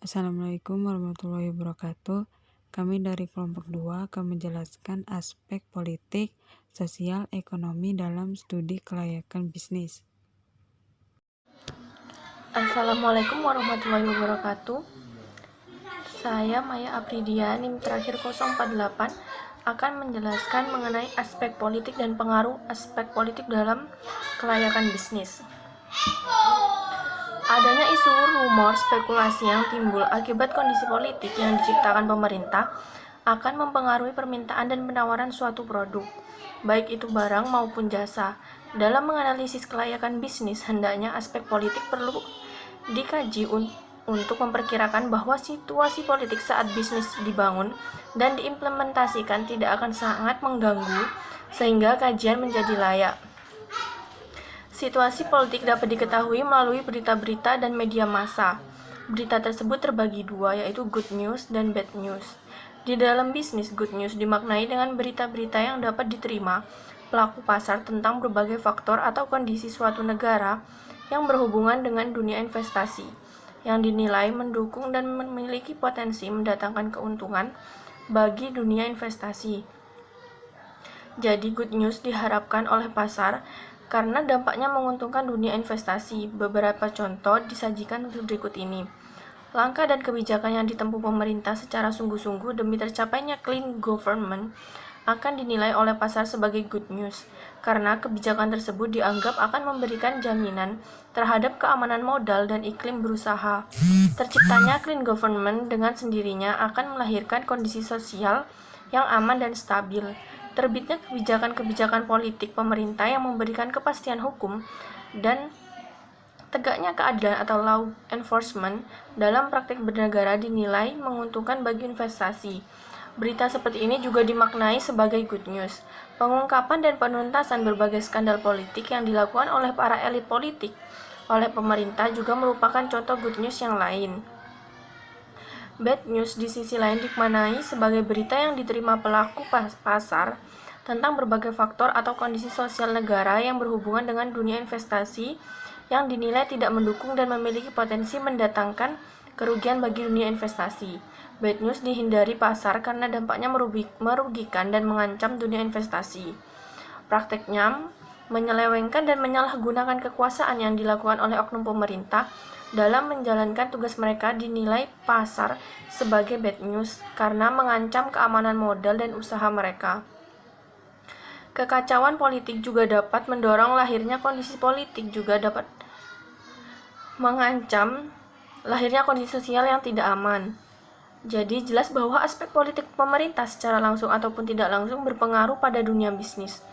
Assalamualaikum warahmatullahi wabarakatuh. Kami dari kelompok 2 akan menjelaskan aspek politik, sosial, ekonomi dalam studi kelayakan bisnis. Assalamualaikum warahmatullahi wabarakatuh. Saya Maya Apridia, NIM terakhir 048, akan menjelaskan mengenai aspek politik dan pengaruh aspek politik dalam kelayakan bisnis. Adanya isu, rumor, spekulasi yang timbul akibat kondisi politik yang diciptakan pemerintah akan mempengaruhi permintaan dan penawaran suatu produk, baik itu barang maupun jasa. Dalam menganalisis kelayakan bisnis, hendaknya aspek politik perlu dikaji untuk memperkirakan bahwa situasi politik saat bisnis dibangun dan diimplementasikan tidak akan sangat mengganggu sehingga kajian menjadi layak. Situasi politik dapat diketahui melalui berita-berita dan media massa. Berita tersebut terbagi dua, yaitu good news dan bad news. Di dalam bisnis, good news dimaknai dengan berita-berita yang dapat diterima pelaku pasar tentang berbagai faktor atau kondisi suatu negara yang berhubungan dengan dunia investasi, yang dinilai mendukung dan memiliki potensi mendatangkan keuntungan bagi dunia investasi. Jadi good news diharapkan oleh pasar karena dampaknya menguntungkan dunia investasi. Beberapa contoh disajikan berikut ini. Langkah dan kebijakan yang ditempuh pemerintah secara sungguh-sungguh demi tercapainya clean government akan dinilai oleh pasar sebagai good news, karena kebijakan tersebut dianggap akan memberikan jaminan terhadap keamanan modal dan iklim berusaha. Terciptanya clean government dengan sendirinya akan melahirkan kondisi sosial yang aman dan stabil. Terbitnya kebijakan-kebijakan politik pemerintah yang memberikan kepastian hukum dan tegaknya keadilan atau law enforcement dalam praktik bernegara dinilai menguntungkan bagi investasi. Berita seperti ini juga dimaknai sebagai good news. Pengungkapan dan penuntasan berbagai skandal politik yang dilakukan oleh para elit politik oleh pemerintah juga merupakan contoh good news yang lain. Bad news di sisi lain dimaknai sebagai berita yang diterima pelaku pasar tentang berbagai faktor atau kondisi sosial negara yang berhubungan dengan dunia investasi yang dinilai tidak mendukung dan memiliki potensi mendatangkan kerugian bagi dunia investasi. Bad news dihindari pasar karena dampaknya merugikan dan mengancam dunia investasi. Prakteknya menyelewengkan dan menyalahgunakan kekuasaan yang dilakukan oleh oknum pemerintah dalam menjalankan tugas mereka dinilai pasar sebagai bad news karena mengancam keamanan modal dan usaha mereka. Kekacauan politik juga dapat mendorong lahirnya kondisi politik juga dapat mengancam lahirnya kondisi sosial yang tidak aman. Jadi jelas bahwa aspek politik pemerintah secara langsung ataupun tidak langsung berpengaruh pada dunia bisnis.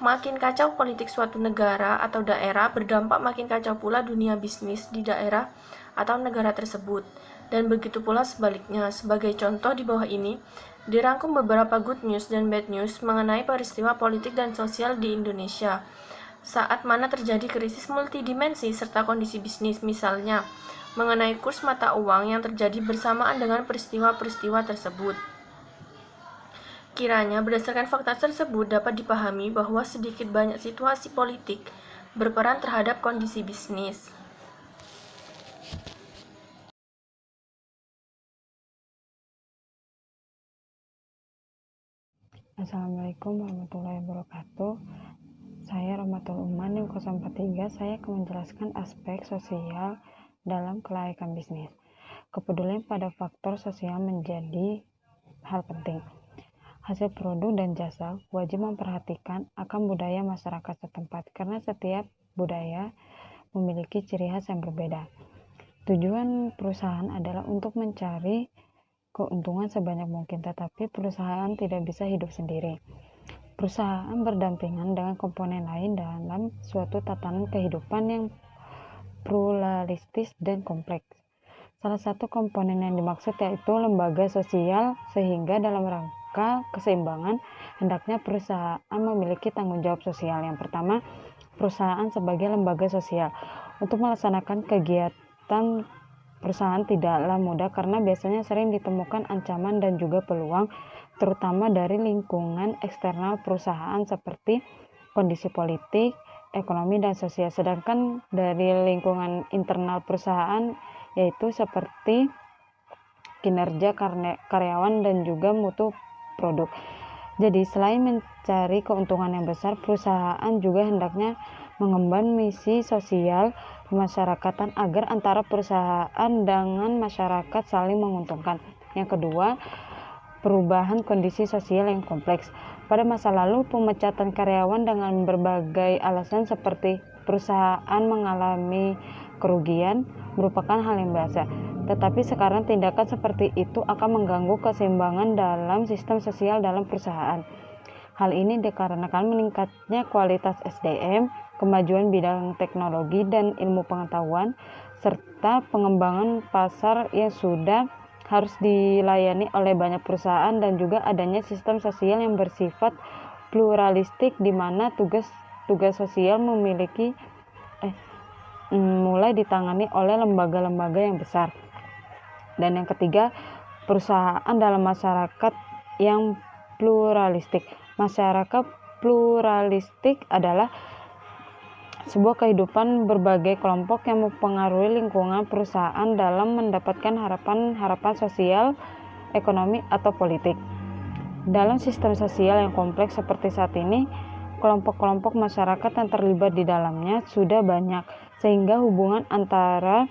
Makin kacau politik suatu negara atau daerah, berdampak makin kacau pula dunia bisnis di daerah atau negara tersebut. Dan begitu pula sebaliknya. Sebagai contoh di bawah ini, dirangkum beberapa good news dan bad news mengenai peristiwa politik dan sosial di Indonesia saat mana terjadi krisis multidimensi serta kondisi bisnis, misalnya mengenai kurs mata uang yang terjadi bersamaan dengan peristiwa-peristiwa tersebut. Kiranya berdasarkan fakta tersebut dapat dipahami bahwa sedikit banyak situasi politik berperan terhadap kondisi bisnis. Assalamualaikum warahmatullahi wabarakatuh. Saya Romatul Uman NIM 043. Saya akan menjelaskan aspek sosial dalam kelayakan bisnis. Kepedulian pada faktor sosial menjadi hal penting. Hasil produk dan jasa wajib memperhatikan akan budaya masyarakat setempat karena setiap budaya memiliki ciri khas yang berbeda. Tujuan perusahaan adalah untuk mencari keuntungan sebanyak mungkin, tetapi perusahaan tidak bisa hidup sendiri. Perusahaan berdampingan dengan komponen lain dalam suatu tatanan kehidupan yang pluralistis dan kompleks. Salah satu komponen yang dimaksud yaitu lembaga sosial, sehingga dalam rangka keseimbangan, hendaknya perusahaan memiliki tanggung jawab sosial. Yang pertama, perusahaan sebagai lembaga sosial. Untuk melaksanakan kegiatan perusahaan tidaklah mudah karena biasanya sering ditemukan ancaman dan juga peluang, terutama dari lingkungan eksternal perusahaan seperti kondisi politik, ekonomi, dan sosial. Sedangkan dari lingkungan internal perusahaan yaitu seperti kinerja karyawan dan juga mutu produk. Jadi selain mencari keuntungan yang besar, perusahaan juga hendaknya mengemban misi sosial kemasyarakatan agar antara perusahaan dengan masyarakat saling menguntungkan. Yang kedua, perubahan kondisi sosial yang kompleks. Pada masa lalu, pemecatan karyawan dengan berbagai alasan seperti perusahaan mengalami kerugian merupakan hal yang biasa. Tetapi sekarang tindakan seperti itu akan mengganggu keseimbangan dalam sistem sosial dalam perusahaan. Hal ini dikarenakan meningkatnya kualitas SDM, kemajuan bidang teknologi dan ilmu pengetahuan, serta pengembangan pasar yang sudah harus dilayani oleh banyak perusahaan dan juga adanya sistem sosial yang bersifat pluralistik di mana tugas sosial mulai ditangani oleh lembaga-lembaga yang besar. Dan yang ketiga, perusahaan dalam masyarakat yang pluralistik. Masyarakat pluralistik adalah sebuah kehidupan berbagai kelompok yang mempengaruhi lingkungan perusahaan dalam mendapatkan harapan sosial, ekonomi, atau politik. Dalam sistem sosial yang kompleks seperti saat ini, kelompok-kelompok masyarakat yang terlibat di dalamnya sudah banyak, sehingga hubungan antara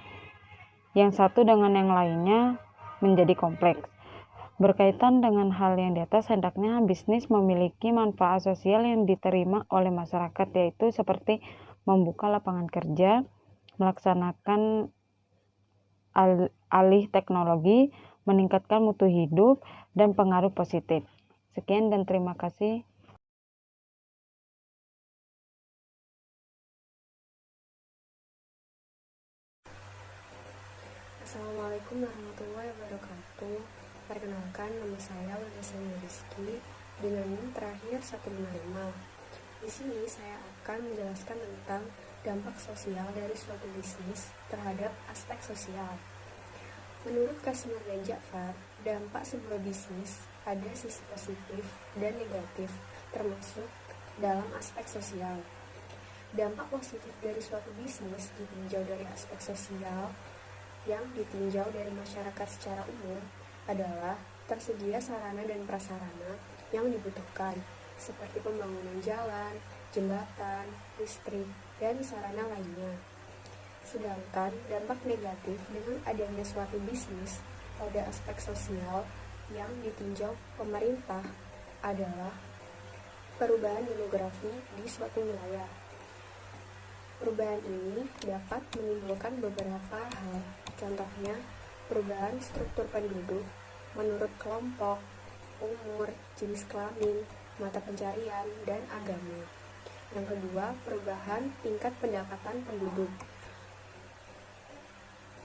yang satu dengan yang lainnya menjadi kompleks. Berkaitan dengan hal yang di atas, hendaknya bisnis memiliki manfaat sosial yang diterima oleh masyarakat, yaitu seperti membuka lapangan kerja, melaksanakan alih teknologi, meningkatkan mutu hidup, dan pengaruh positif. Sekian dan terima kasih. Assalamualaikum warahmatullahi wabarakatuh. Perkenalkan, nama saya Wadasani Rizky dengan NIM terakhir 155. Di sini saya akan menjelaskan tentang dampak sosial dari suatu bisnis terhadap aspek sosial. Menurut Kasmir dan Ja'far, dampak sebuah bisnis ada sisi positif dan negatif, termasuk dalam aspek sosial. Dampak positif dari suatu bisnis ditinjau dari aspek sosial yang ditinjau dari masyarakat secara umum adalah tersedia sarana dan prasarana yang dibutuhkan, seperti pembangunan jalan, jembatan, listrik, dan sarana lainnya. Sedangkan dampak negatif dengan adanya suatu bisnis pada aspek sosial yang ditinjau pemerintah adalah perubahan demografi di suatu wilayah. Perubahan ini dapat menimbulkan beberapa hal, contohnya perubahan struktur penduduk menurut kelompok, umur, jenis kelamin, mata pencarian, dan agama. Yang kedua, perubahan tingkat pendapatan penduduk.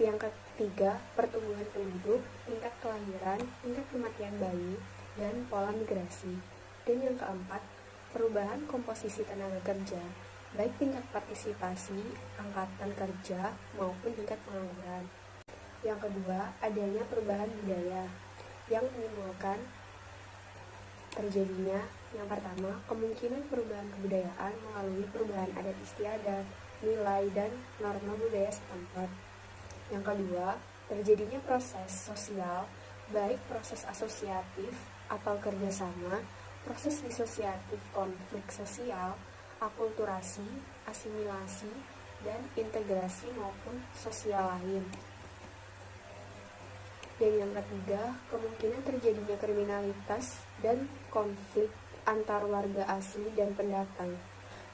Yang ketiga, pertumbuhan penduduk, tingkat kelahiran, tingkat kematian bayi, dan pola migrasi. Dan yang keempat, perubahan komposisi tenaga kerja, baik tingkat partisipasi, angkatan kerja, maupun tingkat pengangguran. Yang kedua, adanya perubahan budaya yang menimbulkan terjadinya yang pertama, kemungkinan perubahan kebudayaan melalui perubahan adat istiadat, nilai, dan norma budaya setempat. Yang kedua, terjadinya proses sosial, baik proses asosiatif atau kerjasama, proses disosiatif konflik sosial, akulturasi, asimilasi, dan integrasi maupun sosial lain. Dan yang ketiga, kemungkinan terjadinya kriminalitas dan konflik antar warga asli dan pendatang.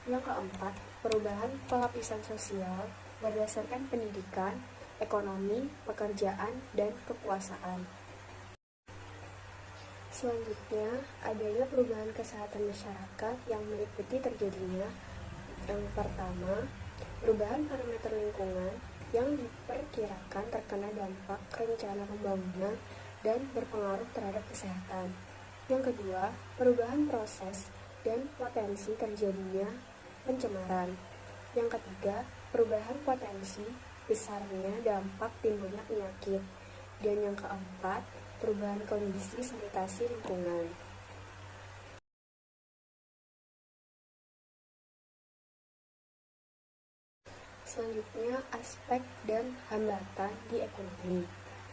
Yang keempat, perubahan pelapisan sosial berdasarkan pendidikan, ekonomi, pekerjaan, dan kekuasaan. Selanjutnya, adanya perubahan kesehatan masyarakat yang meliputi terjadinya yang pertama, perubahan parameter lingkungan yang diperkirakan terkena dampak rencana pembangunan dan berpengaruh terhadap kesehatan. Yang kedua, perubahan proses dan potensi terjadinya pencemaran. Yang ketiga, perubahan potensi besarnya dampak timbulnya penyakit. Dan yang keempat, perubahan kondisi sanitasi lingkungan. Selanjutnya, aspek dan hambatan di ekonomi.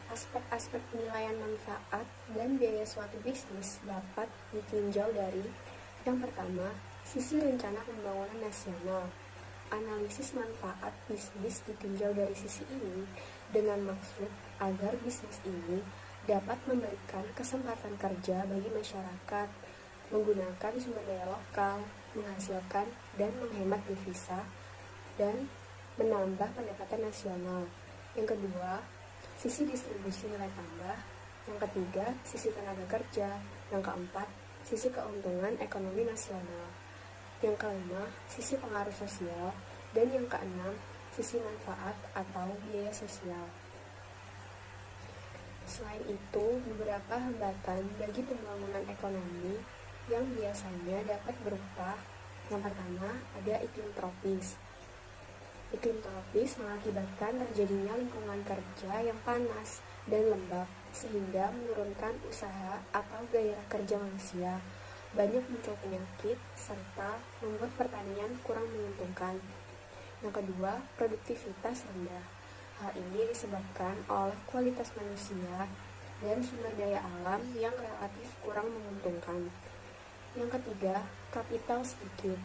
Aspek-aspek penilaian manfaat dan biaya suatu bisnis dapat ditinjau dari yang pertama, sisi rencana pembangunan nasional. Analisis manfaat bisnis ditinjau dari sisi ini dengan maksud agar bisnis ini dapat memberikan kesempatan kerja bagi masyarakat, menggunakan sumber daya lokal, menghasilkan dan menghemat devisa, dan menambah pendapatan nasional. Yang kedua, sisi distribusi nilai tambah. Yang ketiga, sisi tenaga kerja. Yang keempat, sisi keuntungan ekonomi nasional. Yang kelima, sisi pengaruh sosial. Dan yang keenam, sisi manfaat atau biaya sosial. Selain itu, beberapa hambatan bagi pembangunan ekonomi yang biasanya dapat berupa: yang pertama, ada iklim tropis. Iklim tropis mengakibatkan terjadinya lingkungan kerja yang panas dan lembab, sehingga menurunkan usaha atau gairah kerja manusia, banyak muncul penyakit, serta membuat pertanian kurang menguntungkan. Yang kedua, produktivitas rendah. Hal ini disebabkan oleh kualitas manusia dan sumber daya alam yang relatif kurang menguntungkan. Yang ketiga, kapital sedikit.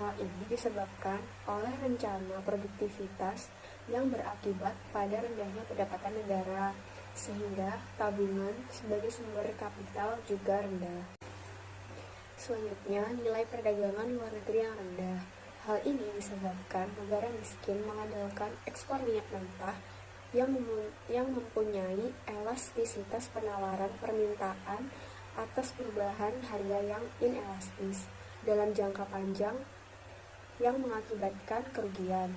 Hal ini disebabkan oleh rencana produktivitas yang berakibat pada rendahnya pendapatan negara, sehingga tabungan sebagai sumber kapital juga rendah. Selanjutnya, nilai perdagangan luar negeri yang rendah. Hal ini disebabkan negara miskin mengandalkan ekspor minyak mentah yang mempunyai elastisitas penawaran permintaan atas perubahan harga yang inelastis dalam jangka panjang yang mengakibatkan kerugian.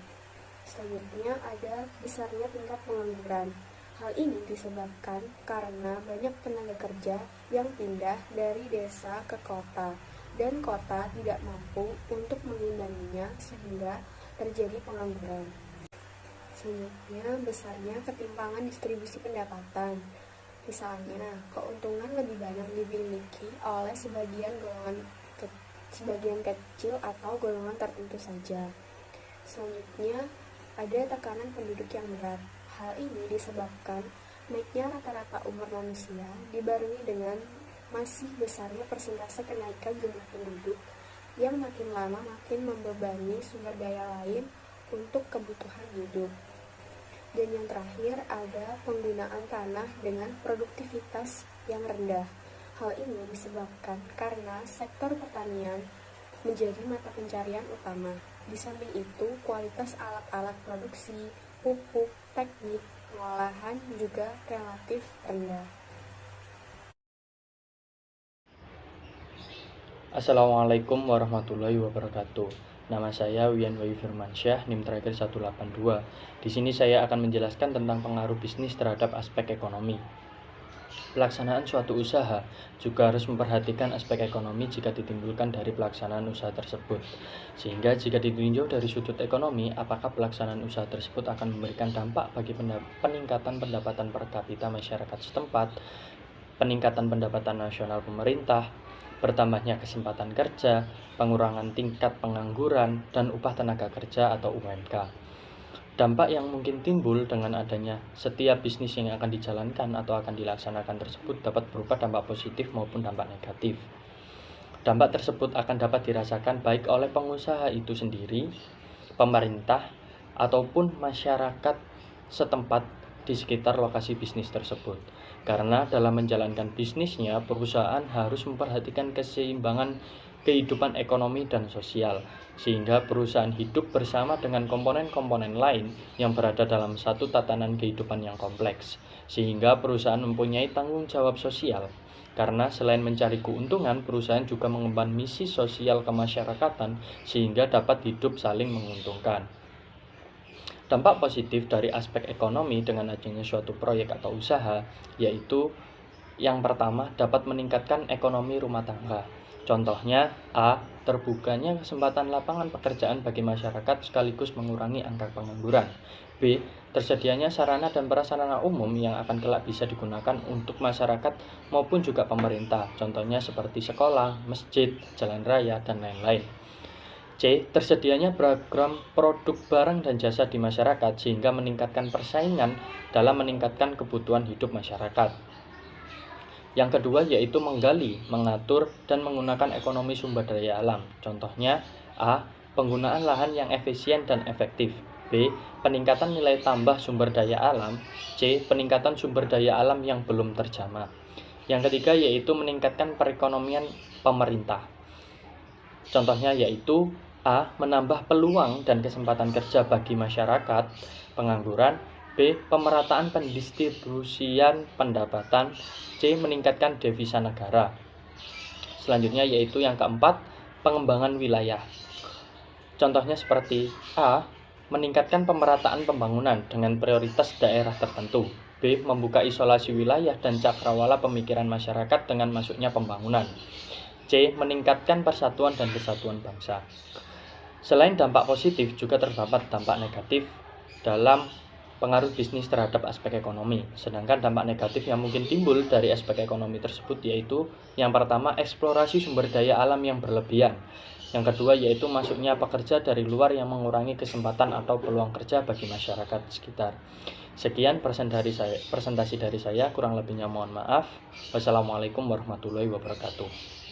Selanjutnya ada besarnya tingkat pengangguran. Hal ini disebabkan karena banyak tenaga kerja yang pindah dari desa ke kota, dan kota tidak mampu untuk mengimbanginya sehingga terjadi pengangguran. Selanjutnya, besarnya ketimpangan distribusi pendapatan. Misalnya, keuntungan lebih banyak dimiliki oleh sebagian kecil atau golongan tertentu saja. Selanjutnya, ada tekanan penduduk yang berat. Hal ini disebabkan naiknya rata-rata umur manusia dibarengi dengan masih besarnya persentase kenaikan jumlah penduduk yang makin lama makin membebani sumber daya lain untuk kebutuhan hidup. Dan yang terakhir ada penggunaan tanah dengan produktivitas yang rendah. Hal ini disebabkan karena sektor pertanian menjadi mata pencarian utama. Di samping itu, kualitas alat-alat produksi, pupuk, teknik pengolahan juga relatif rendah. Assalamualaikum warahmatullahi wabarakatuh. Nama saya Wian Wayu Firmansyah, NIM terakhir 182. Di sini saya akan menjelaskan tentang pengaruh bisnis terhadap aspek ekonomi. Pelaksanaan suatu usaha juga harus memperhatikan aspek ekonomi jika ditimbulkan dari pelaksanaan usaha tersebut. Sehingga jika ditinjau dari sudut ekonomi, apakah pelaksanaan usaha tersebut akan memberikan dampak bagi peningkatan pendapatan per kapita masyarakat setempat, peningkatan pendapatan nasional pemerintah, bertambahnya kesempatan kerja, pengurangan tingkat pengangguran, dan upah tenaga kerja atau UMK. Dampak yang mungkin timbul dengan adanya setiap bisnis yang akan dijalankan atau akan dilaksanakan tersebut dapat berupa dampak positif maupun dampak negatif. Dampak tersebut akan dapat dirasakan baik oleh pengusaha itu sendiri, pemerintah, ataupun masyarakat setempat di sekitar lokasi bisnis tersebut. Karena dalam menjalankan bisnisnya, perusahaan harus memperhatikan keseimbangan kehidupan ekonomi dan sosial, sehingga perusahaan hidup bersama dengan komponen-komponen lain yang berada dalam satu tatanan kehidupan yang kompleks, sehingga perusahaan mempunyai tanggung jawab sosial. Karena selain mencari keuntungan, perusahaan juga mengemban misi sosial kemasyarakatan sehingga dapat hidup saling menguntungkan. Dampak positif dari aspek ekonomi dengan adanya suatu proyek atau usaha, yaitu yang pertama dapat meningkatkan ekonomi rumah tangga. Contohnya, A. Terbukanya kesempatan lapangan pekerjaan bagi masyarakat sekaligus mengurangi angka pengangguran. B. Tersedianya sarana dan prasarana umum yang akan kelak bisa digunakan untuk masyarakat maupun juga pemerintah. Contohnya seperti sekolah, masjid, jalan raya, dan lain-lain. C. Tersedianya beragam produk barang dan jasa di masyarakat sehingga meningkatkan persaingan dalam meningkatkan kebutuhan hidup masyarakat. Yang kedua yaitu menggali, mengatur, dan menggunakan ekonomi sumber daya alam. Contohnya A. Penggunaan lahan yang efisien dan efektif. B. Peningkatan nilai tambah sumber daya alam. C. Peningkatan sumber daya alam yang belum terjamah. Yang ketiga yaitu meningkatkan perekonomian pemerintah. Contohnya yaitu A. Menambah peluang dan kesempatan kerja bagi masyarakat pengangguran. B. Pemerataan pendistribusian pendapatan. C. Meningkatkan devisa negara. Selanjutnya yaitu yang keempat, pengembangan wilayah. Contohnya seperti A. Meningkatkan pemerataan pembangunan dengan prioritas daerah tertentu. B. Membuka isolasi wilayah dan cakrawala pemikiran masyarakat dengan masuknya pembangunan. C. Meningkatkan persatuan dan kesatuan bangsa. Selain dampak positif, juga terdapat dampak negatif dalam pengaruh bisnis terhadap aspek ekonomi. Sedangkan dampak negatif yang mungkin timbul dari aspek ekonomi tersebut yaitu yang pertama, eksplorasi sumber daya alam yang berlebihan. Yang kedua yaitu masuknya pekerja dari luar yang mengurangi kesempatan atau peluang kerja bagi masyarakat sekitar. Sekian presentasi dari saya, kurang lebihnya mohon maaf. Wassalamualaikum warahmatullahi wabarakatuh.